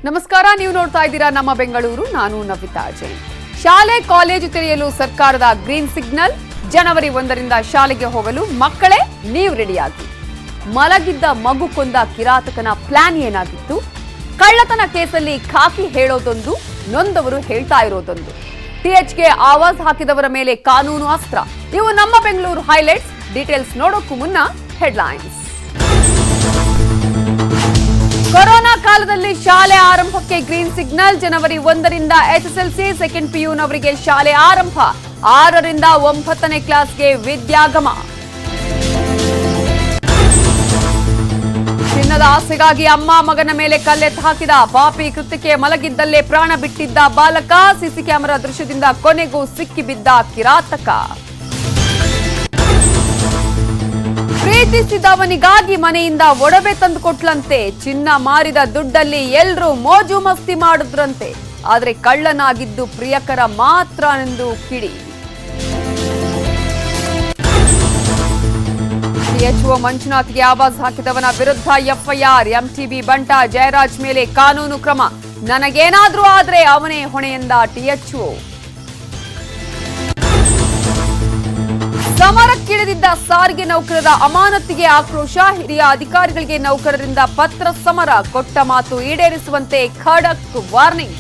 ನಮಸ್ಕಾರ, ನೀವು ನೋಡ್ತಾ ಇದ್ದೀರಾ ನಮ್ಮ ಬೆಂಗಳೂರು. ನಾನು ನವಿತಾ ಜೈನ್. ಶಾಲೆ ಕಾಲೇಜು ತೆರೆಯಲು ಸರ್ಕಾರದ ಗ್ರೀನ್ ಸಿಗ್ನಲ್. ಜನವರಿ 1ರಿಂದ ಶಾಲೆಗೆ ಹೋಗಲು ಮಕ್ಕಳೇ ನೀವು ರೆಡಿಯಾಗಿ. ಮಲಗಿದ್ದ ಮಗು ಕೊಂದ ಕಿರಾತಕನ ಪ್ಲಾನ್ ಏನಾಗಿತ್ತು? ಕಳ್ಳತನ ಕೇಸಲ್ಲಿ ಖಾಕಿ ಹೇಳೋದೊಂದು, ನೊಂದವರು ಹೇಳ್ತಾ ಇರೋದೊಂದು. ಟಿಎಚ್ಗೆ ಆವಾಜ್ ಹಾಕಿದವರ ಮೇಲೆ ಕಾನೂನು ಅಸ್ತ್ರ. ಇವು ನಮ್ಮ ಬೆಂಗಳೂರು ಹೈಲೈಟ್ಸ್. ಡೀಟೇಲ್ಸ್ ನೋಡೋಕ್ಕೂ ಮುನ್ನ ಹೆಡ್ಲೈನ್ಸ್. ಕೊರೋನಾ ಕಾಲದಲ್ಲಿ ಶಾಲೆ ಆರಂಭಕ್ಕೆ ಗ್ರೀನ್ ಸಿಗ್ನಲ್. ಜನವರಿ 1ರಿಂದ ಎಸ್ಎಸ್ಎಲ್ಸಿ ಸೆಕೆಂಡ್ ಪಿಯುನವರಿಗೆ ಶಾಲೆ ಆರಂಭ. 6ರಿಂದ 9ನೇ ಕ್ಲಾಸ್ಗೆ ವಿದ್ಯಾಗಮ. ಚಿನ್ನದ ಆಸೆಗಾಗಿ ಅಮ್ಮ ಮಗನ ಮೇಲೆ ಕಲ್ಲೆತ್ತು ಹಾಕಿದ. ಪಾಪಿ ಕೃತ್ಯಕ್ಕೆ ಮಲಗಿದ್ದಲ್ಲೇ ಪ್ರಾಣ ಬಿಟ್ಟಿದ್ದ ಬಾಲಕ. ಸಿಸಿ ಕ್ಯಾಮೆರಾ ದೃಶ್ಯದಿಂದ ಕೊನೆಗೂ ಸಿಕ್ಕಿಬಿದ್ದ ಕಿರಾತಕ. ಪ್ರೀತಿಸಿದವನಿಗಾಗಿ ಮನೆಯಿಂದ ಒಡವೆ ತಂದುಕೊಟ್ಲಂತೆ. ಚಿನ್ನ ಮಾರಿದ ದುಡ್ಡಲ್ಲಿ ಎಲ್ರೂ ಮೋಜು ಮಸ್ತಿ ಮಾಡಿದ್ರಂತೆ. ಆದರೆ ಕಳ್ಳನಾಗಿದ್ದು ಪ್ರಿಯಕರ ಮಾತ್ರ ಎಂದು ಕಿಡಿ. ಟಿಎಚ್ಒ ಮಂಜುನಾಥ್ಗೆ ಆವಾಜ್ ಹಾಕಿದವನ ವಿರುದ್ಧ ಎಫ್ಐಆರ್. ಎಂಟಿಬಿ ಬಂಟ ಜಯರಾಜ್ ಮೇಲೆ ಕಾನೂನು ಕ್ರಮ. ನನಗೇನಾದ್ರೂ ಆದ್ರೆ ಅವನೇ ಹೊಣೆ ಎಂದ ಟಿಎಚ್ಒ. ಸಮರಕ್ಕಿಳಿದಿದ್ದ ಸಾರಿಗೆ ನೌಕರರ ಅಮಾನತಿಗೆ ಆಕ್ರೋಶ. ಹಿರಿಯ ಅಧಿಕಾರಿಗಳಿಗೆ ನೌಕರರಿಂದ ಪತ್ರ ಸಮರ. ಕೊಟ್ಟ ಮಾತು ಈಡೇರಿಸುವಂತೆ ಖಡಕ್ ವಾರ್ನಿಂಗ್.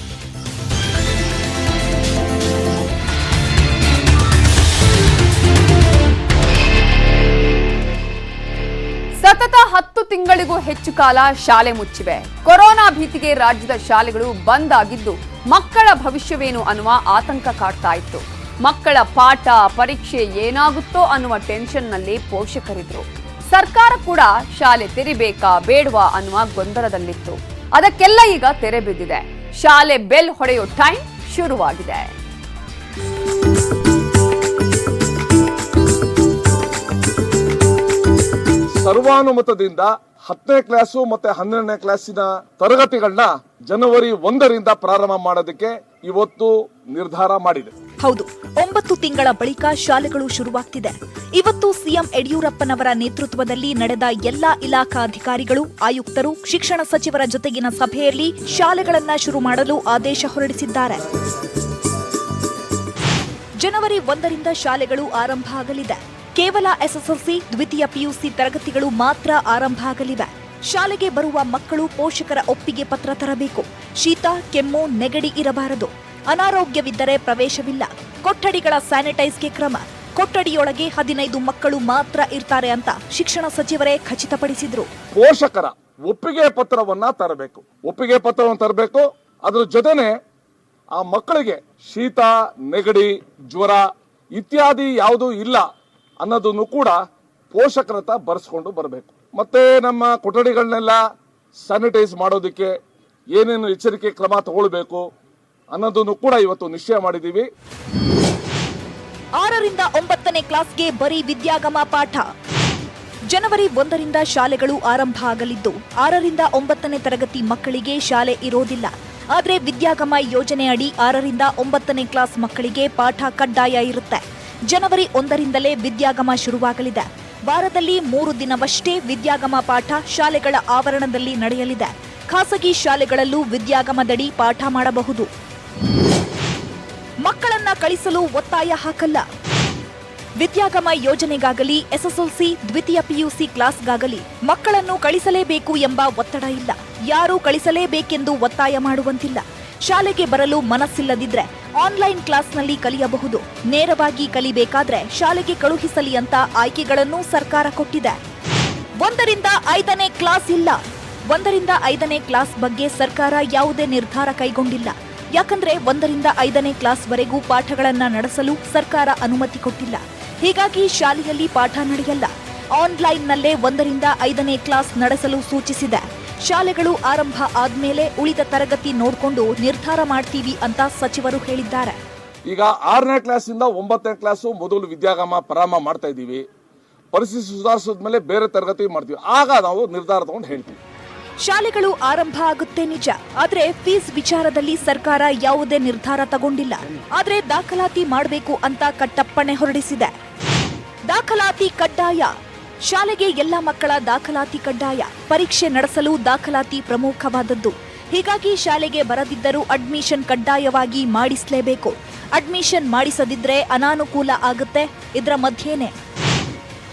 ಸತತ 10 ತಿಂಗಳಿಗೂ ಹೆಚ್ಚು ಕಾಲ ಶಾಲೆ ಮುಚ್ಚಿವೆ. ಕೊರೋನಾ ಭೀತಿಗೆ ರಾಜ್ಯದ ಶಾಲೆಗಳು ಬಂದ್ ಆಗಿದ್ದು ಮಕ್ಕಳ ಭವಿಷ್ಯವೇನು ಅನ್ನುವ ಆತಂಕ ಕಾಡ್ತಾ ಇತ್ತು. ಮಕ್ಕಳ ಪಾಠ ಪರೀಕ್ಷೆ ಏನಾಗುತ್ತೋ ಅನ್ನುವ ಟೆನ್ಷನ್ನಲ್ಲಿ ಪೋಷಕರಿದ್ರು. ಸರ್ಕಾರ ಕೂಡ ಶಾಲೆ ತೆರಿಬೇಕಾ ಬೇಡವಾ ಅನ್ನುವ ಗೊಂದಲದಲ್ಲಿತ್ತು. ಅದಕ್ಕೆಲ್ಲ ಈಗ ತೆರೆ ಬಿದ್ದಿದೆ. ಶಾಲೆ ಬೆಲ್ ಹೊಡೆಯೋ ಟೈಮ್ ಶುರುವಾಗಿದೆ. ಸರ್ವಾನುಮತದಿಂದ 10ನೇ ಕ್ಲಾಸು ಮತ್ತೆ 12ನೇ ಕ್ಲಾಸಿನ ತರಗತಿಗಳನ್ನ ಜನವರಿ 1ರಿಂದ ಪ್ರಾರಂಭ ಮಾಡೋದಕ್ಕೆ ಇವತ್ತು ನಿರ್ಧಾರ ಮಾಡಿದೆ. ಹೌದು, 9 ತಿಂಗಳ ಬಳಿಕ ಶಾಲೆಗಳು ಶುರುವಾಗ್ತಿದೆ. ಇವತ್ತು ಸಿಎಂ ಯಡಿಯೂರಪ್ಪನವರ ನೇತೃತ್ವದಲ್ಲಿ ನಡೆದ ಎಲ್ಲಾ ಇಲಾಖಾ ಅಧಿಕಾರಿಗಳು, ಆಯುಕ್ತರು, ಶಿಕ್ಷಣ ಸಚಿವರ ಜೊತೆಗಿನ ಸಭೆಯಲ್ಲಿ ಶಾಲೆಗಳನ್ನ ಶುರು ಮಾಡಲು ಆದೇಶ ಹೊರಡಿಸಿದ್ದಾರೆ. ಜನವರಿ 1ರಿಂದ ಶಾಲೆಗಳು ಆರಂಭ ಆಗಲಿದೆ. ಕೇವಲ ಎಸ್ಎಸ್ಎಲ್ಸಿ, ದ್ವಿತೀಯ ಪಿಯುಸಿ ತರಗತಿಗಳು ಮಾತ್ರ ಆರಂಭ ಆಗಲಿವೆ. ಶಾಲೆಗೆ ಬರುವ ಮಕ್ಕಳು ಪೋಷಕರ ಒಪ್ಪಿಗೆ ಪತ್ರ ತರಬೇಕು. ಶೀತ, ಕೆಮ್ಮು, ನೆಗಡಿ ಇರಬಾರದು. ಅನಾರೋಗ್ಯವಿದ್ದರೆ ಪ್ರವೇಶವಿಲ್ಲ. ಕೊಠಡಿಗಳ ಸ್ಯಾನಿಟೈಸ್ಗೆ ಕ್ರಮ. ಕೊಠಡಿಯೊಳಗೆ 15 ಮಕ್ಕಳು ಮಾತ್ರ ಇರ್ತಾರೆ ಅಂತ ಶಿಕ್ಷಣ ಸಚಿವರೇ ಖಚಿತಪಡಿಸಿದ್ರು. ಪೋಷಕರ ಒಪ್ಪಿಗೆ ಪತ್ರವನ್ನ ತರಬೇಕು. ಒಪ್ಪಿಗೆ ಪತ್ರವನ್ನು ತರಬೇಕು. ಅದರ ಜೊತೆನೆ ಆ ಮಕ್ಕಳಿಗೆ ಶೀತ, ನೆಗಡಿ, ಜ್ವರ ಇತ್ಯಾದಿ ಯಾವುದೂ ಇಲ್ಲ ಅನ್ನೋದನ್ನು ಕೂಡ ಪೋಷಕರ ಹತ್ರ ಬರೆಸ್ಕೊಂಡು ಬರಬೇಕು. ಮತ್ತೆ ನಮ್ಮ ಕೊಠಡಿಗಳನ್ನೆಲ್ಲ ಸ್ಯಾನಿಟೈಸ್ ಮಾಡೋದಕ್ಕೆ ಏನೇನು ಎಚ್ಚರಿಕೆ ಕ್ರಮ ತಗೊಳ್ಬೇಕು ಅನ್ನೋದನ್ನು ಕೂಡ ಇವತ್ತು ನಿಶ್ಚಯ ಮಾಡಿದ್ದೀವಿ. 6ರಿಂದ 9ನೇ ಕ್ಲಾಸ್ಗೆ ಬರೀ ವಿದ್ಯಾಗಮ ಪಾಠ. ಜನವರಿ 1ರಿಂದ ಶಾಲೆಗಳು ಆರಂಭ ಆಗಲಿದ್ದು 6ರಿಂದ 9ನೇ ತರಗತಿ ಮಕ್ಕಳಿಗೆ ಶಾಲೆ ಇರೋದಿಲ್ಲ. ಆದರೆ ವಿದ್ಯಾಗಮ ಯೋಜನೆ ಅಡಿ 6ರಿಂದ 9ನೇ ಕ್ಲಾಸ್ ಮಕ್ಕಳಿಗೆ ಪಾಠ ಕಡ್ಡಾಯ ಇರುತ್ತೆ. ಜನವರಿ 1ರಿಂದಲೇ ವಿದ್ಯಾಗಮ ಶುರುವಾಗಲಿದೆ. ವಾರದಲ್ಲಿ 3 ದಿನವಷ್ಟೇ ವಿದ್ಯಾಗಮ ಪಾಠ ಶಾಲೆಗಳ ಆವರಣದಲ್ಲಿ ನಡೆಯಲಿದೆ. ಖಾಸಗಿ ಶಾಲೆಗಳಲ್ಲೂ ವಿದ್ಯಾಗಮದಡಿ ಪಾಠ ಮಾಡಬಹುದು. ಮಕ್ಕಳನ್ನ ಕಳಿಸಲು ಒತ್ತಾಯ ಹಾಕಲ್ಲ. ವಿದ್ಯಾಗಮ ಯೋಜನೆಗಾಗಲಿ ಎಸ್ಎಸ್ಎಲ್ಸಿ, ದ್ವಿತೀಯ ಪಿಯುಸಿ ಕ್ಲಾಸ್ಗಾಗಲಿ ಮಕ್ಕಳನ್ನು ಕಳಿಸಲೇಬೇಕು ಎಂಬ ಒತ್ತಡ ಇಲ್ಲ. ಯಾರೂ ಕಳಿಸಲೇಬೇಕೆಂದು ಒತ್ತಾಯ ಮಾಡುವಂತಿಲ್ಲ. ಶಾಲೆಗೆ ಬರಲು ಮನಸ್ಸಿಲ್ಲದಿದ್ರೆ ಆನ್ಲೈನ್ ಕ್ಲಾಸ್ನಲ್ಲಿ ಕಲಿಯಬಹುದು. ನೇರವಾಗಿ ಕಲಿಬೇಕಾದ್ರೆ ಶಾಲೆಗೆ ಕಳುಹಿಸಲಿ ಅಂತ ಆಯ್ಕೆಗಳನ್ನು ಸರ್ಕಾರ ಕೊಟ್ಟಿದೆ. 1ರಿಂದ 5ನೇ ಕ್ಲಾಸ್ ಇಲ್ಲ. 1ರಿಂದ 5ನೇ ಕ್ಲಾಸ್ ಬಗ್ಗೆ ಸರ್ಕಾರ ಯಾವುದೇ ನಿರ್ಧಾರ ಕೈಗೊಂಡಿಲ್ಲ. ಯಾಕಂದ್ರೆ 1ರಿಂದ 5ನೇ ಕ್ಲಾಸ್ ವರೆಗೂ ಪಾಠಗಳನ್ನ ನಡೆಸಲು ಸರ್ಕಾರ ಅನುಮತಿ ಕೊಟ್ಟಿಲ್ಲ. ಹೀಗಾಗಿ ಶಾಲೆಯಲ್ಲಿ ಪಾಠ ನಡೆಯಲ್ಲ. ಆನ್ಲೈನ್ನಲ್ಲೇ 1ರಿಂದ 5ನೇ ಕ್ಲಾಸ್ ನಡೆಸಲು ಸೂಚಿಸಿದೆ. ಶಾಲೆಗಳು ಆರಂಭ ಆದ್ಮೇಲೆ ಉಳಿದ ತರಗತಿ ನೋಡಿಕೊಂಡು ನಿರ್ಧಾರ ಮಾಡ್ತೀವಿ ಅಂತ ಸಚಿವರು ಹೇಳಿದ್ದಾರೆ. ಈಗ 6ನೇ ಕ್ಲಾಸಿಂದ 9ನೇ ಕ್ಲಾಸು ಮೊದಲು ವಿದ್ಯಾಗಮ ಪ್ರಾರಂಭ ಮಾಡ್ತಾ ಇದ್ದೀವಿ. ಪರಿಸ್ಥಿತಿ ಸುಧಾರಿಸಿದ ಮೇಲೆ ಬೇರೆ ತರಗತಿ ಮಾಡ್ತೀವಿ. ಆಗ ನಾವು ನಿರ್ಧಾರ ತಗೊಂಡು ಹೇಳ್ತೀವಿ. ಶಾಲೆಗಳು ಆರಂಭ ಆಗುತ್ತೆ ನಿಜ, ಆದ್ರೆ ಫೀಸ್ ವಿಚಾರದಲ್ಲಿ ಸರ್ಕಾರ ಯಾವುದೇ ನಿರ್ಧಾರ ತಗೊಂಡಿಲ್ಲ. ಆದ್ರೆ ದಾಖಲಾತಿ ಮಾಡಬೇಕು ಅಂತ ಕಟ್ಟಪ್ಪಣೆ ಹೊರಡಿಸಿದೆ. ದಾಖಲಾತಿ ಕಡ್ಡಾಯ. ಶಾಲೆಗೆ ಎಲ್ಲ ಮಕ್ಕಳ ದಾಖಲಾತಿ ಕಡ್ಡಾಯ. ಪರೀಕ್ಷೆ ನಡೆಸಲು ದಾಖಲಾತಿ ಪ್ರಮುಖವಾದದ್ದು. ಹೀಗಾಗಿ ಶಾಲೆಗೆ ಬರದಿದ್ದರೂ ಅಡ್ಮಿಷನ್ ಕಡ್ಡಾಯವಾಗಿ ಮಾಡಿಸಲೇಬೇಕು. ಅಡ್ಮಿಷನ್ ಮಾಡಿಸದಿದ್ರೆ ಅನಾನುಕೂಲ ಆಗುತ್ತೆ. ಇದರ ಮಧ್ಯೆನೇ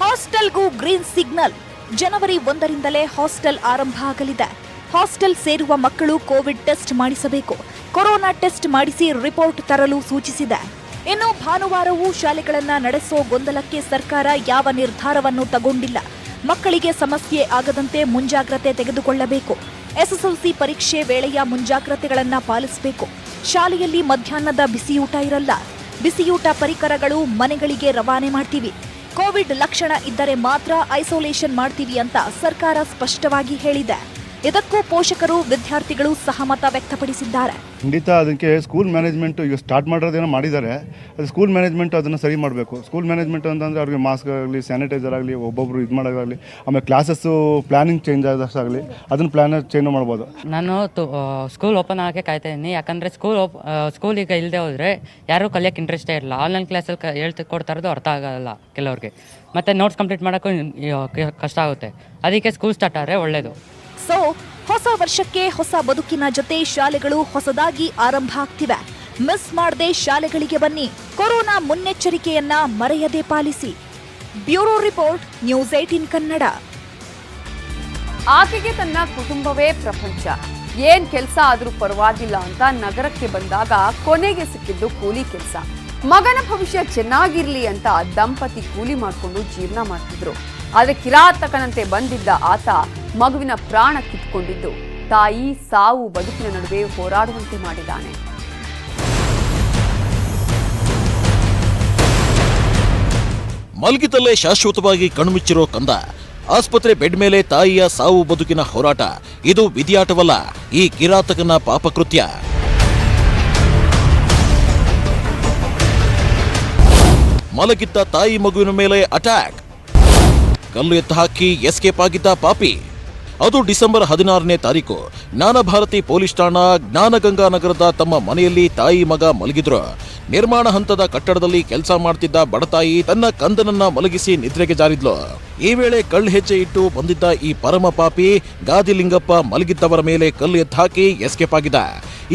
ಹಾಸ್ಟೆಲ್ಗೂ ಗ್ರೀನ್ ಸಿಗ್ನಲ್. ಜನವರಿ 1ರಿಂದಲೇ ಹಾಸ್ಟೆಲ್ ಆರಂಭ ಆಗಲಿದೆ. ಹಾಸ್ಟೆಲ್ ಸೇರುವ ಮಕ್ಕಳು ಕೋವಿಡ್ ಟೆಸ್ಟ್ ಮಾಡಿಸಬೇಕು. ಕೊರೋನಾ ಟೆಸ್ಟ್ ಮಾಡಿಸಿ ರಿಪೋರ್ಟ್ ತರಲು ಸೂಚಿಸಿದೆ. ಇನ್ನು ಭಾನುವಾರವೂ ಶಾಲೆಗಳನ್ನ ನಡೆಸೋ ಗೊಂದಲಕ್ಕೆ ಸರ್ಕಾರ ಯಾವ ನಿರ್ಧಾರವನ್ನು ತಗೊಂಡಿಲ್ಲ. ಮಕ್ಕಳಿಗೆ ಸಮಸ್ಯೆ ಆಗದಂತೆ ಮುಂಜಾಗ್ರತೆ ತೆಗೆದುಕೊಳ್ಳಬೇಕು. ಎಸ್ಎಸ್ಎಲ್ಸಿ ಪರೀಕ್ಷೆ ವೇಳೆಯ ಮುಂಜಾಗ್ರತೆಗಳನ್ನ ಪಾಲಿಸಬೇಕು. ಶಾಲೆಯಲ್ಲಿ ಮಧ್ಯಾಹ್ನದ ಬಿಸಿಯೂಟ ಇರಲ್ಲ. ಬಿಸಿಯೂಟ ಪರಿಕರಗಳು ಮನೆಗಳಿಗೆ ರವಾನೆ ಮಾಡ್ತೀವಿ. ಕೋವಿಡ್ ಲಕ್ಷಣ ಇದ್ದರೆ ಮಾತ್ರ ಐಸೋಲೇಷನ್ ಮಾಡ್ತೀವಿ ಅಂತ ಸರ್ಕಾರ ಸ್ಪಷ್ಟವಾಗಿ ಹೇಳಿದೆ. ಇದಕ್ಕೂ ಪೋಷಕರು ವಿದ್ಯಾರ್ಥಿಗಳು ಸಹಮತ ವ್ಯಕ್ತಪಡಿಸಿದ್ದಾರೆ. ಖಂಡಿತ ಅದಕ್ಕೆ ಸ್ಕೂಲ್ ಮ್ಯಾನೇಜ್ಮೆಂಟು ಈಗ ಸ್ಟಾರ್ಟ್ ಮಾಡೋದೇನೋ ಮಾಡಿದ್ದಾರೆ. ಅದು ಸ್ಕೂಲ್ ಮ್ಯಾನೇಜ್ಮೆಂಟು ಅದನ್ನು ಸರಿ ಮಾಡಬೇಕು. ಸ್ಕೂಲ್ ಮ್ಯಾನೇಜ್ಮೆಂಟ್ ಅಂತಂದರೆ ಅವ್ರಿಗೆ ಮಾಸ್ಕ್ ಆಗಲಿ, ಸ್ಯಾನಿಟೈಸರ್ ಆಗಲಿ, ಒಬ್ಬೊಬ್ಬರು ಇದು ಮಾಡೋದಾಗಲಿ, ಆಮೇಲೆ ಕ್ಲಾಸಸ್ಸು ಪ್ಲ್ಯಾನಿಂಗ್ ಚೇಂಜ್ ಆದಾಗಲಿ ಅದನ್ನು ಪ್ಲ್ಯಾನ್ ಚೇಂಜ್ ಮಾಡ್ಬೋದು. ನಾನು ಸ್ಕೂಲ್ ಓಪನ್ ಆಗೋಕ್ಕೆ ಕಾಯ್ತಾ ಇದ್ದೀನಿ. ಯಾಕಂದರೆ ಸ್ಕೂಲ್ ಈಗ ಇಲ್ಲದೆ ಹೋದರೆ ಯಾರೂ ಕಲಿಯೋಕ್ಕೆ ಇಂಟ್ರೆಸ್ಟೇ ಇರಲ್ಲ. ಆನ್ಲೈನ್ ಕ್ಲಾಸಲ್ಲಿ ಹೇಳ್ಕೊಡ್ತಾ ಇರೋದು ಅರ್ಥ ಆಗೋಲ್ಲ ಕೆಲವ್ರಿಗೆ. ಮತ್ತು ನೋಟ್ಸ್ ಕಂಪ್ಲೀಟ್ ಮಾಡೋಕ್ಕೂ ಕಷ್ಟ ಆಗುತ್ತೆ. ಅದಕ್ಕೆ ಸ್ಕೂಲ್ ಸ್ಟಾರ್ಟ್ ಆದರೆ ಒಳ್ಳೆಯದು. ಸೊ ಹೊಸ ವರ್ಷಕ್ಕೆ ಹೊಸ ಬದುಕಿನ ಜೊತೆ ಶಾಲೆಗಳು ಹೊಸದಾಗಿ ಆರಂಭ ಆಗ್ತಿವೆ. ಮಿಸ್ ಮಾಡದೆ ಶಾಲೆಗಳಿಗೆ ಬನ್ನಿ. ಕೊರೋನಾ ಮುನ್ನೆಚ್ಚರಿಕೆಯನ್ನ ಮರೆಯದೆ policy. Bureau report, news 18 Kannada. ಆಕೆಗೆ ತನ್ನ ಕುಟುಂಬವೇ ಪ್ರಪಂಚ. ಏನ್ ಕೆಲಸ ಆದ್ರೂ ಪರವಾಗಿಲ್ಲ ಅಂತ ನಗರಕ್ಕೆ ಬಂದಾಗ ಕೊನೆಗೆ ಸಿಕ್ಕಿದ್ದು ಕೂಲಿ ಕೆಲಸ. ಮಗನ ಭವಿಷ್ಯ ಚೆನ್ನಾಗಿರ್ಲಿ ಅಂತ ದಂಪತಿ ಕೂಲಿ ಮಾಡಿಕೊಂಡು ಜೀವನ ಮಾಡ್ತಿದ್ರು. ಆದ್ರೆ ಕಿರಾತಕನಂತೆ ಬಂದಿದ್ದ ಆತ ಮಗುವಿನ ಪ್ರಾಣ ಕಿತ್ಕೊಂಡಿದ್ದು ತಾಯಿ ಸಾವು ಬದುಕಿನ ನಡುವೆ ಹೋರಾಡುವಂತೆ ಮಾಡಿದ್ದಾನೆ. ಮಲಗಿದಲ್ಲೇ ಶಾಶ್ವತವಾಗಿ ಕಣ್ಮುಚ್ಚಿರೋ ಕಂದ. ಆಸ್ಪತ್ರೆ ಬೆಡ್ ಮೇಲೆ ತಾಯಿಯ ಸಾವು ಬದುಕಿನ ಹೋರಾಟ. ಇದು ವಿಧಿಯಾಟವಲ್ಲ, ಈ ಕಿರಾತಕನ ಪಾಪಕೃತ್ಯ. ಮಲಗಿದ್ದ ತಾಯಿ ಮಗುವಿನ ಮೇಲೆ ಅಟ್ಯಾಕ್. ಕಲ್ಲು ಎತ್ತ ಹಾಕಿ ಎಸ್ಕೇಪ್ ಆಗಿದ್ದ ಪಾಪಿ. ಅದು ಡಿಸೆಂಬರ್ 16ನೇ ತಾರೀಕು. ಜ್ಞಾನಭಾರತಿ ಪೊಲೀಸ್ ಠಾಣಾ ಜ್ಞಾನಗಂಗಾ ನಗರದ ತಮ್ಮ ಮನೆಯಲ್ಲಿ ತಾಯಿ ಮಗ ಮಲಗಿದ್ರು. ನಿರ್ಮಾಣ ಹಂತದ ಕಟ್ಟಡದಲ್ಲಿ ಕೆಲಸ ಮಾಡ್ತಿದ್ದ ಬಡತಾಯಿ ತನ್ನ ಕಂದನನ್ನ ಮಲಗಿಸಿ ನಿದ್ರೆಗೆ ಜಾರಿದ್ಲು. ಈ ವೇಳೆ ಕಳ್ಳು ಹೆಜ್ಜೆ ಇಟ್ಟು ಬಂದಿದ್ದ ಈ ಪರಮ ಪಾಪಿ ಗಾದಿಲಿಂಗಪ್ಪ ಮಲಗಿದ್ದವರ ಮೇಲೆ ಕಲ್ಲು ಎತ್ತ ಹಾಕಿ ಎಸ್ಕೇಪ್ ಆಗಿದ್ದ.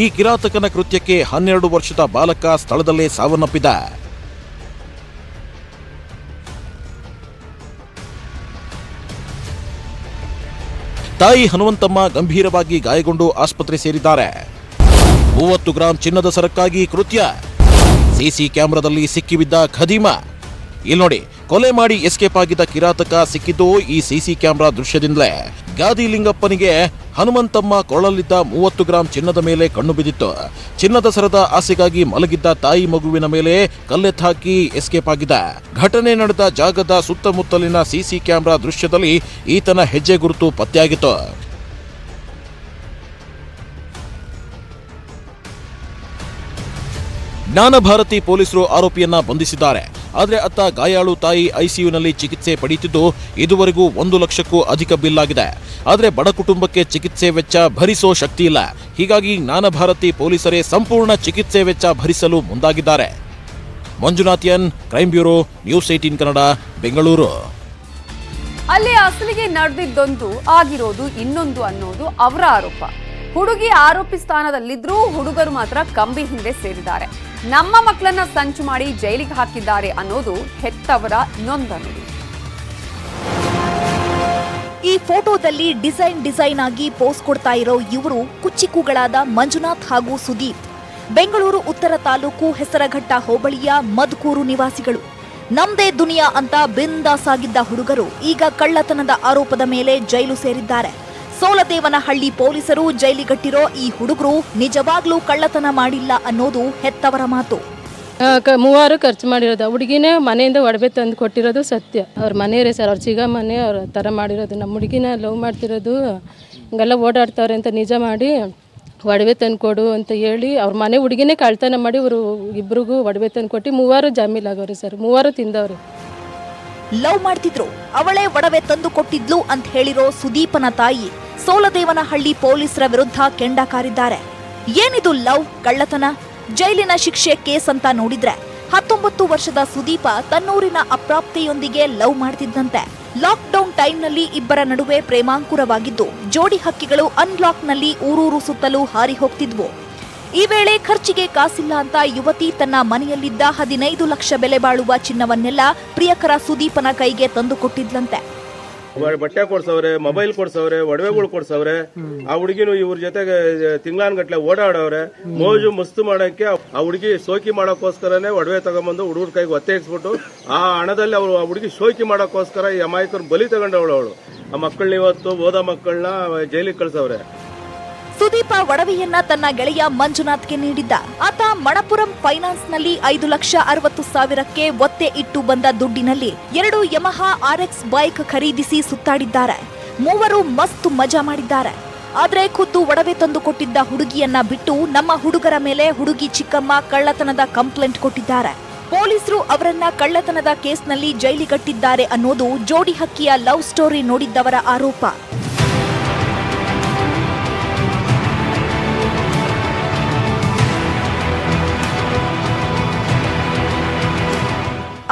ಈ ಕಿರಾತಕನ ಕೃತ್ಯಕ್ಕೆ 12 ವರ್ಷದ ಬಾಲಕ ಸ್ಥಳದಲ್ಲೇ ಸಾವನ್ನಪ್ಪಿದ. ತಾಯಿ ಹನುಮಂತಮ್ಮ ಗಂಭೀರವಾಗಿ ಗಾಯಗೊಂಡು ಆಸ್ಪತ್ರೆ ಸೇರಿದ್ದಾರೆ. 30 ಗ್ರಾಂ ಚಿನ್ನದ ಸರಕ್ಕಾಗಿ ಕೃತ್ಯ. ಸಿಸಿ ಕ್ಯಾಮೆರಾದಲ್ಲಿ ಸಿಕ್ಕಿಬಿದ್ದ ಖದೀಮ. ಇಲ್ಲಿ ನೋಡಿ, ಕೊಲೆ ಮಾಡಿ ಎಸ್ಕೇಪ್ ಆಗಿದ್ದ ಕಿರಾತಕ ಸಿಕ್ಕಿದ್ದು ಈ ಸಿಸಿ ಕ್ಯಾಮೆರಾ ದೃಶ್ಯದಿಂದಲೇ. ಗಾದಿಲಿಂಗಪ್ಪನಿಗೆ ಹನುಮಂತಮ್ಮ ಕೊರಳಲ್ಲಿದ್ದ 30 ಗ್ರಾಂ ಚಿನ್ನದ ಮೇಲೆ ಕಣ್ಣು ಬಿದ್ದಿತ್ತು. ಚಿನ್ನದ ಸರದ ಆಸೆಗಾಗಿ ಮಲಗಿದ್ದ ತಾಯಿ ಮಗುವಿನ ಮೇಲೆ ಕಲ್ಲೆತ್ತ ಹಾಕಿ ಎಸ್ಕೇಪ್ ಆಗಿದ್ದ. ಘಟನೆ ನಡೆದ ಜಾಗದ ಸುತ್ತಮುತ್ತಲಿನ ಸಿಸಿ ಕ್ಯಾಮೆರಾ ದೃಶ್ಯದಲ್ಲಿ ಈತನ ಹೆಜ್ಜೆ ಗುರುತು ಪತ್ತೆಯಾಗಿತ್ತು. ಜ್ಞಾನಭಾರತಿ ಪೊಲೀಸರು ಆರೋಪಿಯನ್ನ ಬಂಧಿಸಿದ್ದಾರೆ. ಆದರೆ ಅತ್ತ ಗಾಯಾಳು ತಾಯಿ ಐಸಿಯುನಲ್ಲಿ ಚಿಕಿತ್ಸೆ ಪಡೆಯುತ್ತಿದ್ದು ಇದುವರೆಗೂ 1 ಲಕ್ಷಕ್ಕೂ ಅಧಿಕ ಬಿಲ್ ಆಗಿದೆ. ಆದರೆ ಬಡ ಕುಟುಂಬಕ್ಕೆ ಚಿಕಿತ್ಸೆ ವೆಚ್ಚ ಭರಿಸೋ ಶಕ್ತಿ ಇಲ್ಲ. ಹೀಗಾಗಿ ಜ್ಞಾನಭಾರತಿ ಪೊಲೀಸರೇ ಸಂಪೂರ್ಣ ಚಿಕಿತ್ಸೆ ವೆಚ್ಚ ಭರಿಸಲು ಮುಂದಾಗಿದ್ದಾರೆ. Manjunath N, crime bureau, news 18 Kannada, Bengaluru. ಅಲ್ಲಿ ಅಸಲಿಗೆ ನಡೆದಿದ್ದೊಂದು, ಆಗಿರೋದು ಇನ್ನೊಂದು ಅನ್ನೋದು ಅವರ ಆರೋಪ. ಹುಡುಗಿ ಆರೋಪಿ ಸ್ಥಾನದಲ್ಲಿದ್ರೂ ಹುಡುಗರು ಮಾತ್ರ ಕಂಬಿ ಹಿಂದೆ ಸೇರಿದ್ದಾರೆ. ನಮ್ಮ ಮಕ್ಕಳನ್ನ ಸಂಚು ಮಾಡಿ ಜೈಲಿಗೆ ಹಾಕಿದ್ದಾರೆ ಅನ್ನೋದು ಹೆತ್ತವರ ನೊಂದನುಡಿ. ಈ ಫೋಟೋದಲ್ಲಿ ಡಿಸೈನ್ ಆಗಿ ಪೋಸ್ ಕೊಡ್ತಾ ಇರೋ ಇವರು ಕುಚ್ಚಿಕುಗಳಾದ ಮಂಜುನಾಥ್ ಹಾಗೂ ಸುದೀಪ್. ಬೆಂಗಳೂರು ಉತ್ತರ ತಾಲೂಕು ಹೆಸರಘಟ್ಟ ಹೋಬಳಿಯ ಮದ್ಕೂರು ನಿವಾಸಿಗಳು. ನಮ್ದೇ ದುನಿಯಾ ಅಂತ ಬಿಂದಾಸ್ ಆಗಿದ್ದ ಹುಡುಗರು ಈಗ ಕಳ್ಳತನದ ಆರೋಪದ ಮೇಲೆ ಜೈಲು ಸೇರಿದ್ದಾರೆ. ಸೋಲದೇವನಹಳ್ಳಿ ಪೊಲೀಸರು ಜೈಲಿಗಟ್ಟಿರೋ ಈ ಹುಡುಗರು ನಿಜವಾಗ್ಲೂ ಕಳ್ಳತನ ಮಾಡಿಲ್ಲ ಅನ್ನೋದು ಹೆತ್ತವರ ಮಾತು. 3000 ಖರ್ಚು ಮಾಡಿರೋದು. ಹುಡುಗಿನೇ ಮನೆಯಿಂದ ಒಡವೆ ತಂದು ಕೊಟ್ಟಿರೋದು ಸತ್ಯ. ಅವ್ರ ಮನೆಯವರೇ ಸರ್, ಅವ್ರ ಚಿಗ ಮನೆ ಅವ್ರ ಥರ ಮಾಡಿರೋದು. ನಮ್ಮ ಹುಡುಗಿನ ಲವ್ ಮಾಡ್ತಿರೋದು, ಹಿಂಗೆಲ್ಲ ಓಡಾಡ್ತಾವ್ರೆ ಅಂತ ನಿಜ ಮಾಡಿ ಒಡವೆ ತಂದು ಕೊಡು ಅಂತ ಹೇಳಿ ಅವ್ರ ಮನೆ ಹುಡುಗಿನೇ ಕಳ್ತನ ಮಾಡಿ ಅವರು ಇಬ್ರಿಗೂ ಒಡವೆ ತಂದು ಕೊಟ್ಟು 3000 ಜಾಮೀಲಾಗವ್ರಿ ಸರ್. 3000 ತಿಂದವ್ರಿ. ಲವ್ ಮಾಡ್ತಿದ್ರು, ಅವಳೇ ಒಡವೆ ತಂದು ಕೊಟ್ಟಿದ್ಲು ಅಂತ ಹೇಳಿರೋ ಸುದೀಪನ ತಾಯಿ ಸೋಲದೇವನಹಳ್ಳಿ ಪೊಲೀಸರ ವಿರುದ್ಧ ಕೆಂಡ ಕಾರಿದ್ದಾರೆ. ಏನಿದು ಲವ್, ಕಳ್ಳತನ? ಜೈಲಿನ ಶಿಕ್ಷೆ ಕೇಸ್ ಅಂತ ನೋಡಿದ್ರೆ 19 ವರ್ಷದ ಸುದೀಪ ತನ್ನೂರಿನ ಅಪ್ರಾಪ್ತೆಯೊಂದಿಗೆ ಲವ್ ಮಾಡ್ತಿದ್ದಂತೆ. ಲಾಕ್ಡೌನ್ ಟೈಮ್ನಲ್ಲಿ ಇಬ್ಬರ ನಡುವೆ ಪ್ರೇಮಾಂಕುರವಾಗಿದ್ದು ಜೋಡಿ ಹಕ್ಕಿಗಳು ಅನ್ಲಾಕ್ನಲ್ಲಿ ಊರೂರು ಸುತ್ತಲೂ ಹಾರಿ ಹೋಗ್ತಿದ್ವು. ಈ ವೇಳೆ ಖರ್ಚಿಗೆ ಕಾಸಿಲ್ಲ ಅಂತ ಯುವತಿ ತನ್ನ ಮನೆಯಲ್ಲಿದ್ದ 15 ಲಕ್ಷ ಬೆಲೆ ಬಾಳುವ ಚಿನ್ನವನ್ನೆಲ್ಲ ಪ್ರಿಯಕರ ಸುದೀಪನ ಕೈಗೆ ತಂದುಕೊಟ್ಟಿದ್ಲಂತೆ. ಬಟ್ಟೆ ಕೊಡ್ಸವ್ರೆ, ಮೊಬೈಲ್ ಕೊಡ್ಸವ್ರೆ, ಒಡವೆಗಳು ಕೊಡ್ಸವ್ರೆ. ಆ ಹುಡುಗಿನು ಇವ್ರ ಜೊತೆಗೆ ತಿಂಗಳಾನ್ಗಟ್ಲೆ ಓಡಾಡವ್ರೆ. ಮೋಜು ಮಸ್ತು ಮಾಡಕ್ಕೆ ಆ ಹುಡುಗಿ ಶೋಕಿ ಮಾಡೋಕ್ಕೋಸ್ಕರನೇ ಒಡವೆ ತಗೊಂಡ್ಬಂದು ಹುಡುಗರ ಕೈಗೆ ಒತ್ತೆ ಇಕ್ಸ್ಬಿಟ್ಟು ಆ ಹಣದಲ್ಲಿ ಅವರು ಆ ಹುಡುಗಿ ಶೋಕಿ ಮಾಡೋಕ್ಕೋಸ್ಕರ ಈ ಅಮಾಯಕರು ಬಲಿ ತಗೊಂಡವಳು. ಅವಳು ಆ ಮಕ್ಕಳನ್ನ ಇವತ್ತು ಓದೋ ಮಕ್ಕಳನ್ನ ಜೈಲಿಗೆ ಕಳ್ಸವ್ರೆ. ಸುದೀಪ ಒಡವೆಯನ್ನ ತನ್ನ ಗೆಳೆಯ ಮಂಜುನಾಥ್ಗೆ ನೀಡಿದ್ದ. ಆತ ಮಣಪುರಂ ಫೈನಾನ್ಸ್ನಲ್ಲಿ 5,60,000ಕ್ಕೆ ಒತ್ತೆ ಇಟ್ಟು ಬಂದ ದುಡ್ಡಿನಲ್ಲಿ 2 ಯಮಹಾ RX ಬೈಕ್ ಖರೀದಿಸಿ ಸುತ್ತಾಡಿದ್ದಾರೆ. ಮೂವರು ಮಸ್ತ್ ಮಜಾ ಮಾಡಿದ್ದಾರೆ. ಆದ್ರೆ ಖುದ್ದು ಒಡವೆ ತಂದು ಕೊಟ್ಟಿದ್ದ ಹುಡುಗಿಯನ್ನ ಬಿಟ್ಟು ನಮ್ಮ ಹುಡುಗರ ಮೇಲೆ ಹುಡುಗಿ ಚಿಕ್ಕಮ್ಮ ಕಳ್ಳತನದ ಕಂಪ್ಲೇಂಟ್ ಕೊಟ್ಟಿದ್ದಾರೆ. ಪೊಲೀಸರು ಅವರನ್ನ ಕಳ್ಳತನದ ಕೇಸ್ನಲ್ಲಿ ಜೈಲಿಗಟ್ಟಿದ್ದಾರೆ ಅನ್ನೋದು ಜೋಡಿ ಹಕ್ಕಿಯ ಲವ್ ಸ್ಟೋರಿ ನೋಡಿದ್ದವರ ಆರೋಪ.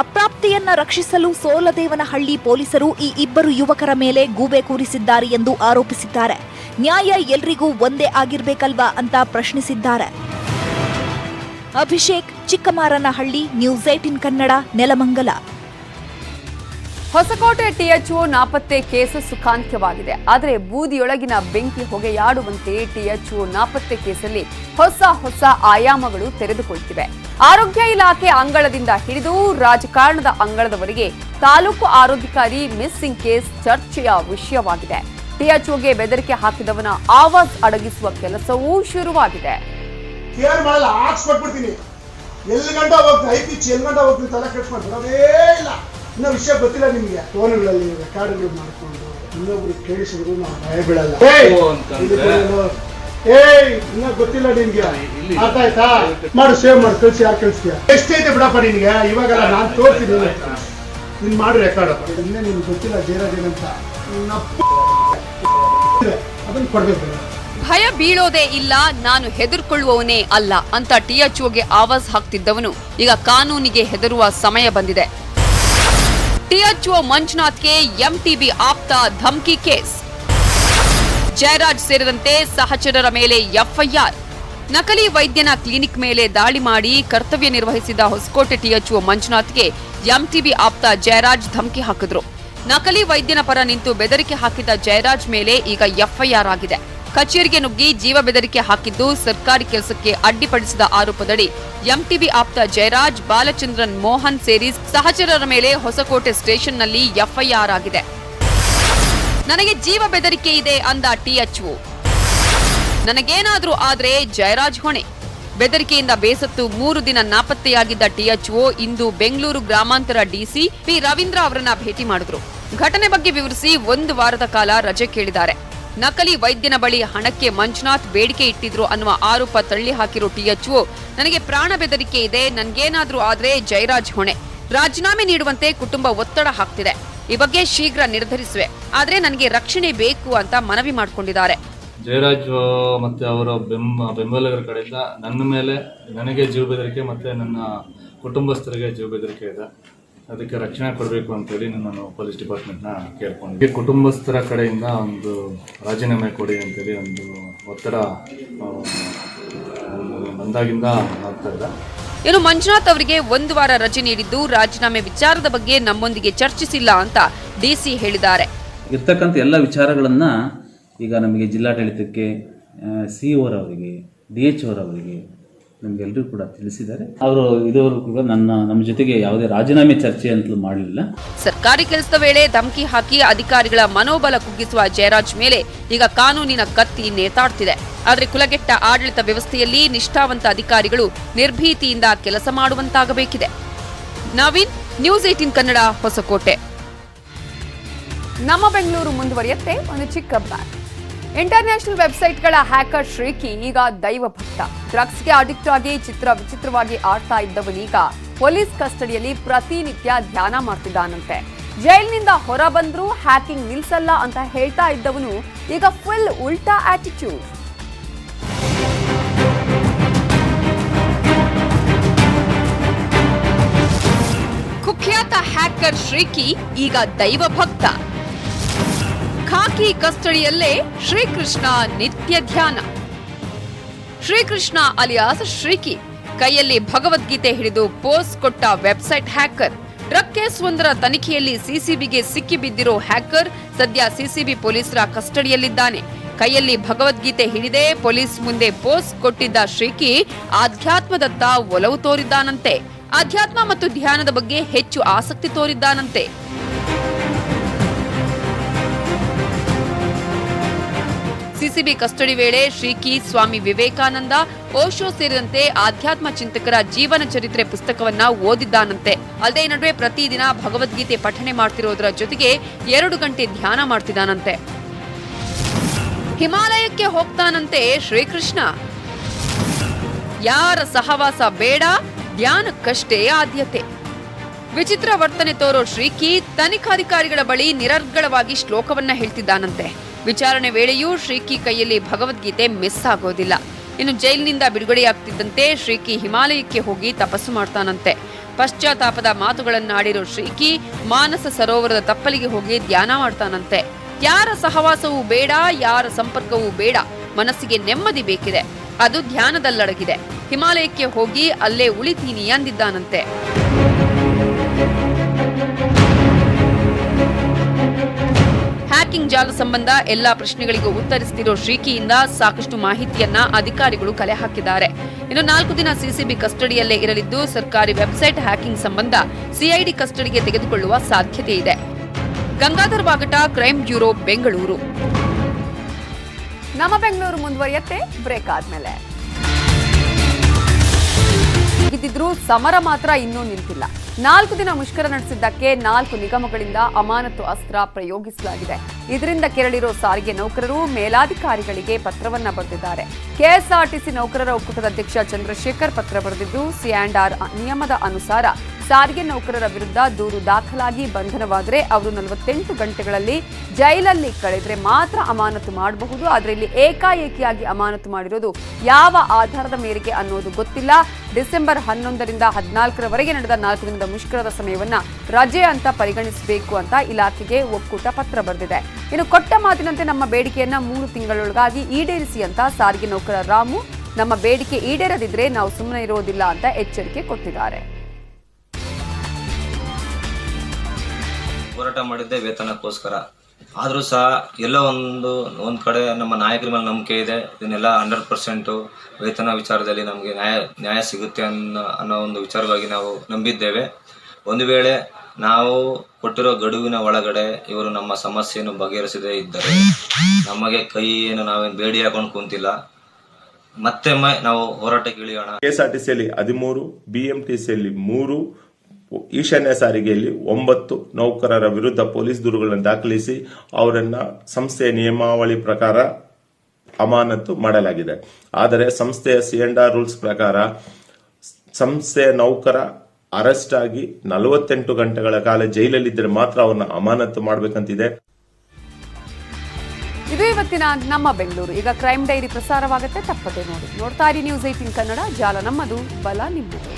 ಅಪ್ರಾಪ್ತೆಯನ್ನ ರಕ್ಷಿಸಲು ಸೋಲದೇವನಹಳ್ಳಿ ಪೊಲೀಸರು ಈ ಇಬ್ಬರು ಯುವಕರ ಮೇಲೆ ಗೂಬೆ ಕೂರಿಸಿದ್ದಾರೆ ಎಂದು ಆರೋಪಿಸಿದ್ದಾರೆ. ನ್ಯಾಯ ಎಲ್ರಿಗೂ ಒಂದೇ ಆಗಿರ್ಬೇಕಲ್ವಾ ಅಂತ ಪ್ರಶ್ನಿಸಿದ್ದಾರೆ. ಅಭಿಷೇಕ್, ಚಿಕ್ಕಮಾರನಹಳ್ಳಿ, ನ್ಯೂಸ್ 18 ಕನ್ನಡ, ನೆಲಮಂಗಲ. ಹೊಸಕೋಟೆ ಟಿಎಚ್ಒ ನಾಪತ್ತೆ ಕೇಸ್ ಸುಖಾಂತ್ಯವಾಗಿದೆ. ಆದರೆ ಬೂದಿಯೊಳಗಿನ ಬೆಂಕಿ ಹೊಗೆಯಾಡುವಂತೆ ಟಿಎಚ್ಒ ನಾಪತ್ತೆ ಕೇಸಲ್ಲಿ ಹೊಸ ಆಯಾಮಗಳು ತೆರೆದುಕೊಳ್ತಿವೆ. ಆರೋಗ್ಯ ಇಲಾಖೆ ಅಂಗಳದಿಂದ ಹಿಡಿದು ರಾಜಕಾರಣದ ಅಂಗಳದವರೆಗೆ ತಾಲೂಕು ಆರೋಗ್ಯಾಧಿಕಾರಿ ಮಿಸ್ಸಿಂಗ್ ಕೇಸ್ ಚರ್ಚೆಯ ವಿಷಯವಾಗಿದೆ. ಟಿಎಚ್ಒಗೆ ಬೆದರಿಕೆ ಹಾಕಿದವನ ಆವಾಜ್ ಅಡಗಿಸುವ ಕೆಲಸವೂ ಶುರುವಾಗಿದೆ. ಕೇರ್ ಮಾಡಲ್ಲ, ಹಾಕ್ಸ್ಕೊಟ್ಬಿಡ್ತೀನಿ. ಎಲ್ಲಿ ಗಂಟ ಹೋಗ್ತೀನಿ, ಐತಿ ಎಲ್ಲಿ ಗಂಟ ಹೋಗ್ತೀನಿ, ತಲೆ ಕೆಡ್ಸ್ಕೊಂಡು ಅದೇ ಇಲ್ಲ. ಇನ್ನೂ ವಿಷಯ ಗೊತ್ತಿಲ್ಲ ನಿಮಗೆ. ಫೋನ್ಗಳಲ್ಲಿ ರೆಕಾರ್ಡ್ಗಳು ಮಾಡ್ಕೊಂಡು ಇನ್ನೊಬ್ರಿಗೆ ಕೇಳಿಸಿದ್ರು ನಾವು ಭಯ ಬೀಳಲ್ಲ. ಇನ್ನೂ ಗೊತ್ತಿಲ್ಲ ನಿನ್ಗೆ, ಅರ್ಥ ಆಯ್ತಾ? ಮಾಡು, ಸೇವ್ ಮಾಡಿ ಕಳ್ಸಿ. ಯಾರು ಕಳಿಸ್ತೀಯ? ಎಷ್ಟೈತೆ ಬಿಡಪ್ಪ ನಿನ್ಗೆ, ಇವಾಗೆಲ್ಲ ನಾನು ತೋರ್ತೀನಿ. ನೀನ್ ಮಾಡಿ ರೆಕಾರ್ಡ್. ಇನ್ನೇ ನಿನ್ಗೆ ಗೊತ್ತಿಲ್ಲ ಜಯರಾಜ್ ಏನಂತ, ಅದನ್ನ ಕೊಡ್ಬೇಕು. ಭಯ ಬೀಳೋದೇ ಇಲ್ಲ, ನಾನು ಹೆದರ್ಕೊಳ್ಳುವವನೇ ಅಲ್ಲ ಅಂತ ಟಿಎಚ್ಒಗೆ ಆವಾಜ್ ಹಾಕ್ತಿದ್ದವನು ಈಗ ಕಾನೂನಿಗೆ ಹೆದರುವ ಸಮಯ ಬಂದಿದೆ. ಟಿಎಚ್ಒ ಮಂಜುನಾಥ್ಗೆ ಎಂಟಿಬಿ ಆಪ್ತ ಧಮ್ಕಿ ಕೇಸ್. ಜಯರಾಜ್ ಸೇರಿದಂತೆ ಸಹಚರರ ಮೇಲೆ ಎಫ್ಐಆರ್. ನಕಲಿ ವೈದ್ಯನ ಕ್ಲಿನಿಕ್ ಮೇಲೆ ದಾಳಿ ಮಾಡಿ ಕರ್ತವ್ಯ ನಿರ್ವಹಿಸಿದ ಹೊಸಕೋಟೆ ಟಿಎಚ್ಒ ಮಂಜುನಾಥ್ಗೆ ಎಂಟಿಬಿ ಆಪ್ತ ಜಯರಾಜ್ ಧಮ್ಕಿ ಹಾಕಿದ್ರು. ನಕಲಿ ವೈದ್ಯನ ಪರ ನಿಂತು ಬೆದರಿಕೆ ಹಾಕಿದ ಜಯರಾಜ್ ಮೇಲೆ ಈಗ ಎಫ್ಐಆರ್ ಆಗಿದೆ. ಕಚೇರಿಗೆ ನುಗ್ಗಿ ಜೀವ ಬೆದರಿಕೆ ಹಾಕಿದ್ದು ಸರ್ಕಾರಿ ಕೆಲಸಕ್ಕೆ ಅಡ್ಡಿಪಡಿಸಿದ ಆರೋಪದಡಿ ಎಂಟಿಬಿ ಆಪ್ತ ಜಯರಾಜ್, ಬಾಲಚಂದ್ರನ್, ಮೋಹನ್ ಸೇರಿ ಸಹಚರರ ಮೇಲೆ ಹೊಸಕೋಟೆ ಸ್ಟೇಷನ್ನಲ್ಲಿ ಎಫ್ಐಆರ್ ಆಗಿದೆ. ನನಗೆ ಜೀವ ಬೆದರಿಕೆ ಇದೆ ಅಂದ ಟಿಎಚ್ಒ. ನನಗೇನಾದ್ರೂ ಆದ್ರೆ ಜಯರಾಜ್ ಹೊಣೆ. ಬೆದರಿಕೆಯಿಂದ ಬೇಸತ್ತು 3 ದಿನ ನಾಪತ್ತೆಯಾಗಿದ್ದ ಟಿಎಚ್ಒ ಇಂದು ಬೆಂಗಳೂರು ಗ್ರಾಮಾಂತರ ಡಿಸಿ ಪಿ ರವೀಂದ್ರ ಅವರನ್ನ ಭೇಟಿ ಮಾಡಿದ್ರು. ಘಟನೆ ಬಗ್ಗೆ ವಿವರಿಸಿ 1 ವಾರದ ಕಾಲ ರಜೆ ಕೇಳಿದ್ದಾರೆ. ನಕಲಿ ವೈದ್ಯನ ಬಳಿ ಹಣಕ್ಕೆ ಮಂಜುನಾಥ್ ಬೇಡಿಕೆ ಇಟ್ಟಿದ್ರು ಅನ್ನುವ ಆರೋಪ ತಳ್ಳಿ ಹಾಕಿರೋ ಟಿಎಚ್ಒ, ನನಗೆ ಪ್ರಾಣ ಬೆದರಿಕೆ ಇದೆ, ನನ್ಗೇನಾದ್ರೂ ಆದ್ರೆ ಜಯರಾಜ್ ಹೊಣೆ. ರಾಜೀನಾಮೆ ನೀಡುವಂತೆ ಕುಟುಂಬ ಒತ್ತಡ ಹಾಕ್ತಿದೆ. ಈ ಬಗ್ಗೆ ಶೀಘ್ರ ನಿರ್ಧರಿಸುವೆ, ಆದ್ರೆ ನನಗೆ ರಕ್ಷಣೆ ಬೇಕು ಅಂತ ಮನವಿ ಮಾಡಿಕೊಂಡಿದ್ದಾರೆ. ಜಯರಾಜ್ ಮತ್ತೆ ಅವರ ಬೆಂಬಲಿಗರ ಕಡೆಯಿಂದ ನನ್ನ ಮೇಲೆ ನನಗೆ ಜೀವ ಬೆದರಿಕೆ ಮತ್ತೆ ನನ್ನ ಕುಟುಂಬಸ್ಥರಿಗೆ ಜೀವ ಬೆದರಿಕೆ ಇದೆ. ಅದಕ್ಕೆ ರಕ್ಷಣೆ ಕೊಡಬೇಕು ಅಂತೇಳಿ ನಾನು ಪೊಲೀಸ್ ಡಿಪಾರ್ಟ್ಮೆಂಟ್ನ ಕೇಳ್ಕೊಂಡಿದ್ದೆ. ಕುಟುಂಬಸ್ಥರ ಕಡೆಯಿಂದ ಒಂದು ರಾಜೀನಾಮೆ ಕೊಡಿ ಅಂತೇಳಿ ಒಂದು ಒತ್ತಡ ಬಂದಾಗಿಂದ ಆಗ್ತಾ ಇದೆ. ಇನ್ನು ಮಂಜುನಾಥ್ ಅವರಿಗೆ 1 ವಾರ ರಜೆ ನೀಡಿದ್ದು ರಾಜೀನಾಮೆ ವಿಚಾರದ ಬಗ್ಗೆ ನಮ್ಮೊಂದಿಗೆ ಚರ್ಚಿಸಿಲ್ಲ ಅಂತ ಡಿಸಿ ಹೇಳಿದ್ದಾರೆ. ಇರ್ತಕ್ಕಂಥ ಎಲ್ಲ ವಿಚಾರಗಳನ್ನ ಈಗ ನಮಗೆ ಜಿಲ್ಲಾಡಳಿತಕ್ಕೆ, ಸಿಇಒರವರಿಗೆ, DHOರವರಿಗೆ ನಮಗೆಲ್ಲರೂ ಕೂಡ ತಿಳಿಸಿದ್ದಾರೆ. ಅವರು ಇದುವರೆಗೂ ಕೂಡ ನಮ್ಮ ಜೊತೆಗೆ ಯಾವುದೇ ರಾಜೀನಾಮೆ ಚರ್ಚೆ ಅಂತಲೂ ಮಾಡಲಿಲ್ಲ. ಸರ್ಕಾರಿ ಕೆಲಸದ ವೇಳೆ ಧಮಕಿ ಹಾಕಿ ಅಧಿಕಾರಿಗಳ ಮನೋಬಲ ಕುಗ್ಗಿಸುವ ಜಯರಾಜ್ ಮೇಲೆ ಈಗ ಕಾನೂನಿನ ಕತ್ತಿ ನೇತಾಡ್ತಿದೆ. ಆದರೆ ಕುಲಗೆಟ್ಟ ಆಡಳಿತ ವ್ಯವಸ್ಥೆಯಲ್ಲಿ ನಿಷ್ಠಾವಂತ ಅಧಿಕಾರಿಗಳು ನಿರ್ಭೀತಿಯಿಂದ ಕೆಲಸ ಮಾಡುವಂತಾಗಬೇಕಿದೆ. ನವೀನ್, ನ್ಯೂಸ್ 18 ಕನ್ನಡ, ಹೊಸಕೋಟೆ. ನಮ್ಮ ಬೆಂಗಳೂರು ಮುಂದುವರಿಯುತ್ತೆ. ಒಂದು ಚಿಕ್ಕ ಬ್ಯಾಕ್. ಇಂಟರ್ನ್ಯಾಷನಲ್ ವೆಬ್ಸೈಟ್ಗಳ ಹ್ಯಾಕರ್ ಶ್ರೀಕಿ ಈಗ ದೈವ ಭಕ್ತ. ಡ್ರಗ್ಸ್ಗೆ ಅಡಿಕ್ಟ್ ಆಗಿ ವಿಚಿತ್ರವಾಗಿ ಆಡ್ತಾ ಇದ್ದವನೀಗ ಪೊಲೀಸ್ ಕಸ್ಟಡಿಯಲ್ಲಿ ಪ್ರತಿನಿತ್ಯ ಧ್ಯಾನ ಮಾಡ್ತಿದ್ದಾನಂತೆ. ಜೈಲಿನಿಂದ ಹೊರ ಬಂದ್ರೂ ಹ್ಯಾಕಿಂಗ್ ನಿಲ್ಸಲ್ಲ ಅಂತ ಹೇಳ್ತಾ ಇದ್ದವನು ಈಗ ಫುಲ್ ಉಲ್ಟಾ ಆಟಿಟ್ಯೂಡ್. ಕುಖ್ಯಾತ ಹ್ಯಾಕರ್ ಶ್ರೀಕಿ ಈಗ ದೈವ ಭಕ್ತ. ಖಾಕಿ ಕಸ್ಟಡಿಯಲ್ಲೇ ಶ್ರೀಕೃಷ್ಣ ನಿತ್ಯ ಧ್ಯಾನ. ಶ್ರೀಕೃಷ್ಣ ಅಲಿಯಾಸ್ ಶ್ರೀಕಿ ಕೈಯಲ್ಲಿ ಭಗವದ್ಗೀತೆ ಹಿಡಿದು ಪೋಸ್ ಕೊಟ್ಟ ವೆಬ್ಸೈಟ್ ಹ್ಯಾಕರ್. ಡ್ರಗ್ ಕೇಸ್ ಒಂದರ ತನಿಖೆಯಲ್ಲಿ ಸಿಸಿಬಿಗೆ ಸಿಕ್ಕಿಬಿದ್ದಿರೋ ಹ್ಯಾಕರ್ ಸದ್ಯ ಸಿಸಿಬಿ ಪೊಲೀಸರ ಕಸ್ಟಡಿಯಲ್ಲಿದ್ದಾನೆ. ಕೈಯಲ್ಲಿ ಭಗವದ್ಗೀತೆ ಹಿಡಿದೇ ಪೊಲೀಸ್ ಮುಂದೆ ಪೋಸ್ ಕೊಟ್ಟಿದ್ದ ಶ್ರೀಕಿ ಆಧ್ಯಾತ್ಮದತ್ತ ಒಲವು ತೋರಿದ್ದಾನಂತೆ. ಆಧ್ಯಾತ್ಮ ಮತ್ತು ಧ್ಯಾನದ ಬಗ್ಗೆ ಹೆಚ್ಚು ಆಸಕ್ತಿ ತೋರಿದ್ದಾನಂತೆ. ಸಿಸಿಬಿ ಕಸ್ಟಡಿ ವೇಳೆ ಶ್ರೀಕಿ ಸ್ವಾಮಿ ವಿವೇಕಾನಂದ, ಓಶೋ ಸೇರಿದಂತೆ ಆಧ್ಯಾತ್ಮ ಚಿಂತಕರ ಜೀವನ ಚರಿತ್ರೆ ಪುಸ್ತಕವನ್ನ ಓದಿದ್ದಾನಂತೆ. ಅಲ್ಲದೆ ಈ ನಡುವೆ ಪ್ರತಿದಿನ ಭಗವದ್ಗೀತೆ ಪಠನೆ ಮಾಡ್ತಿರೋದರ ಜೊತೆಗೆ 2 ಗಂಟೆ ಧ್ಯಾನ ಮಾಡ್ತಿದ್ದಾನಂತೆ. ಹಿಮಾಲಯಕ್ಕೆ ಹೋಗ್ತಾನಂತೆ ಶ್ರೀಕೃಷ್ಣ. ಯಾರ ಸಹವಾಸ ಬೇಡ, ಧ್ಯಾನಕ್ಕಷ್ಟೇ ಆದ್ಯತೆ. ವಿಚಿತ್ರ ವರ್ತನೆ ತೋರೋ ಶ್ರೀಕಿ ತನಿಖಾಧಿಕಾರಿಗಳ ಬಳಿ ನಿರರ್ಗಳವಾಗಿ ಶ್ಲೋಕವನ್ನ ಹೇಳ್ತಿದ್ದಾನಂತೆ. ವಿಚಾರಣೆ ವೇಳೆಯೂ ಶ್ರೀಕಿ ಕೈಯಲ್ಲಿ ಭಗವದ್ಗೀತೆ ಮಿಸ್ ಆಗೋದಿಲ್ಲ. ಇನ್ನು ಜೈಲಿನಿಂದ ಬಿಡುಗಡೆಯಾಗ್ತಿದ್ದಂತೆ ಶ್ರೀಕಿ ಹಿಮಾಲಯಕ್ಕೆ ಹೋಗಿ ತಪಸ್ಸು ಮಾಡ್ತಾನಂತೆ. ಪಶ್ಚಾತ್ತಾಪದ ಮಾತುಗಳನ್ನಾಡಿರೋ ಶ್ರೀಕಿ ಮಾನಸ ಸರೋವರದ ತಪ್ಪಲಿಗೆ ಹೋಗಿ ಧ್ಯಾನ ಮಾಡ್ತಾನಂತೆ. ಯಾರ ಸಹವಾಸವೂ ಬೇಡ, ಯಾರ ಸಂಪರ್ಕವೂ ಬೇಡ, ಮನಸ್ಸಿಗೆ ನೆಮ್ಮದಿ ಬೇಕಿದೆ, ಅದು ಧ್ಯಾನದಲ್ಲಡಗಿದೆ. ಹಿಮಾಲಯಕ್ಕೆ ಹೋಗಿ ಅಲ್ಲೇ ಉಳಿತೀನಿ ಅಂದಿದ್ದಾನಂತೆ. ಹ್ಯಾಕಿಂಗ್ ಜಾಲ ಸಂಬಂಧ ಎಲ್ಲಾ ಪ್ರಶ್ನೆಗಳಿಗೂ ಉತ್ತರಿಸುತ್ತಿರೋ ಶ್ರೀಕಿಯಿಂದ ಸಾಕಷ್ಟು ಮಾಹಿತಿಯನ್ನ ಅಧಿಕಾರಿಗಳು ಕಲೆ ಹಾಕಿದ್ದಾರೆ. ಇನ್ನು 4 ದಿನ ಸಿಸಿಬಿ ಕಸ್ಟಡಿಯಲ್ಲೇ ಇರಲಿದ್ದು ಸರ್ಕಾರಿ ವೆಬ್ಸೈಟ್ ಹ್ಯಾಕಿಂಗ್ ಸಂಬಂಧ ಸಿಐಡಿ ಕಸ್ಟಡಿಗೆ ತೆಗೆದುಕೊಳ್ಳುವ ಸಾಧ್ಯತೆ ಇದೆ. Gangadhar Bagata, crime bureau, Bengaluru. ನಮ್ಮ ಬೆಂಗಳೂರು ಮುಂದುವರಿಯುತ್ತೆ ಬ್ರೇಕ್ ಆದ್ಮೇಲೆ. ಇದ್ದಿದ್ರೂ ಸಮರ ಮಾತ್ರ ಇನ್ನೂ ನಿಂತಿಲ್ಲ. 4 ದಿನ ಮುಷ್ಕರ ನಡೆಸಿದ್ದಕ್ಕೆ 4 ನಿಗಮಗಳಿಂದ ಅಮಾನತು ಅಸ್ತ್ರ ಪ್ರಯೋಗಿಸಲಾಗಿದೆ. ಇದರಿಂದ ಕೆರಳಿರೋ ಸಾರಿಗೆ ನೌಕರರು ಮೇಲಾಧಿಕಾರಿಗಳಿಗೆ ಪತ್ರವನ್ನ ಬರೆದಿದ್ದಾರೆ. ಕೆಎಸ್ಆರ್ಟಿಸಿ ನೌಕರರ ಒಕ್ಕೂಟದ ಅಧ್ಯಕ್ಷ ಚಂದ್ರಶೇಖರ್ ಪತ್ರ ಬರೆದಿದ್ದು, C&R ನಿಯಮದ ಅನುಸಾರ ಸಾರಿಗೆ ನೌಕರರ ವಿರುದ್ಧ ದೂರು ದಾಖಲಾಗಿ ಬಂಧನವಾದರೆ ಅವರು 48 ಗಂಟೆಗಳಲ್ಲಿ ಜೈಲಲ್ಲಿ ಕಳೆದ್ರೆ ಮಾತ್ರ ಅಮಾನತು ಮಾಡಬಹುದು. ಆದರೆ ಇಲ್ಲಿ ಏಕಾಏಕಿಯಾಗಿ ಅಮಾನತು ಮಾಡಿರೋದು ಯಾವ ಆಧಾರದ ಮೇರೆಗೆ ಅನ್ನೋದು ಗೊತ್ತಿಲ್ಲ. ಡಿಸೆಂಬರ್ 11ರಿಂದ 14ರವರೆಗೆ ನಡೆದ 4 ದಿನದ ಮುಷ್ಕರದ ಸಮಯವನ್ನ ರಜೆ ಅಂತ ಪರಿಗಣಿಸಬೇಕು ಅಂತ ಇಲಾಖೆಗೆ ಒಕ್ಕೂಟ ಪತ್ರ ಬರೆದಿದೆ. ಇನ್ನು ಕೊಟ್ಟ ಮಾತಿನಂತೆ ನಮ್ಮ ಬೇಡಿಕೆಯನ್ನ 3 ತಿಂಗಳೊಳಗಾಗಿ ಈಡೇರಿಸಿ ಅಂತ ಸಾರಿಗೆ ನೌಕರ ರಾಮು, ನಮ್ಮ ಬೇಡಿಕೆ ಈಡೇರದಿದ್ರೆ ನಾವು ಸುಮ್ಮನೆ ಇರೋದಿಲ್ಲ ಅಂತ ಎಚ್ಚರಿಕೆ ಕೊಟ್ಟಿದ್ದಾರೆ. ಹೋರಾಟ ಮಾಡಿದ್ದೆ ವೇತನಕ್ಕೋಸ್ಕರ. ಆದರೂ ಸಹ ಎಲ್ಲೋ ಒಂದು ಕಡೆ ನಮ್ಮ ನಾಯಕರ ಮೇಲೆ ನಂಬಿಕೆ ಇದೆ. ಇದನ್ನೆಲ್ಲ 100% ವೇತನ ವಿಚಾರದಲ್ಲಿ ನಮಗೆ ನ್ಯಾಯ ಸಿಗುತ್ತೆ ಅನ್ನೋ ಒಂದು ವಿಚಾರವಾಗಿ ನಾವು ನಂಬಿದ್ದೇವೆ. ಒಂದು ವೇಳೆ ನಾವು ಕೊಟ್ಟಿರೋ ಗಡುವಿನ ಒಳಗಡೆ ಇವರು ನಮ್ಮ ಸಮಸ್ಯೆಯನ್ನು ಬಗೆಹರಿಸದೇ ಇದ್ದರೆ ನಮಗೆ ಕೈಯನ್ನು ನಾವೇನು ಬೇಡಿ ಹಾಕೊಂಡು ಕುಂತಿಲ್ಲ, ಮತ್ತೊಮ್ಮೆ ನಾವು ಹೋರಾಟಕ್ಕೆ ಇಳಿಯೋಣ. ಕೆಎಸ್ಆರ್ಟಿಸಿಯಲ್ಲಿ 13, ಬಿಎಂಟಿಸಿಯಲ್ಲಿ 3, ಈಶಾನ್ಯ ಸಾರಿಗೆಯಲ್ಲಿ 9 ನೌಕರರ ವಿರುದ್ಧ ಪೊಲೀಸ್ ದೂರುಗಳನ್ನು ದಾಖಲಿಸಿ ಅವರನ್ನ ಸಂಸ್ಥೆಯ ನಿಯಮಾವಳಿ ಪ್ರಕಾರ ಅಮಾನತು ಮಾಡಲಾಗಿದೆ. ಆದರೆ ಸಂಸ್ಥೆಯ C&R ರೂಲ್ಸ್ ಪ್ರಕಾರ ಸಂಸ್ಥೆಯ ನೌಕರ ಅರೆಸ್ಟ್ ಆಗಿ 48 ಗಂಟೆಗಳ ಕಾಲ ಜೈಲಲ್ಲಿದ್ದರೆ ಮಾತ್ರ ಅವನ್ನ ಅಮಾನತು ಮಾಡಬೇಕಂತಿದೆ. ಇದು ಇವತ್ತಿನ ನಮ್ಮ ಬೆಂಗಳೂರು. ಈಗ ಕ್ರೈಮ್ ಡೈರಿ ಪ್ರಸಾರವಾಗುತ್ತೆ, ತಪ್ಪದೆ ನೋಡಿ. ನೋಡ್ತಾ ಇರಿ News 18 ಕನ್ನಡ. ಜಾಲ ನಮ್ಮದು, ಬಲ ನಿಮ್ಮದು.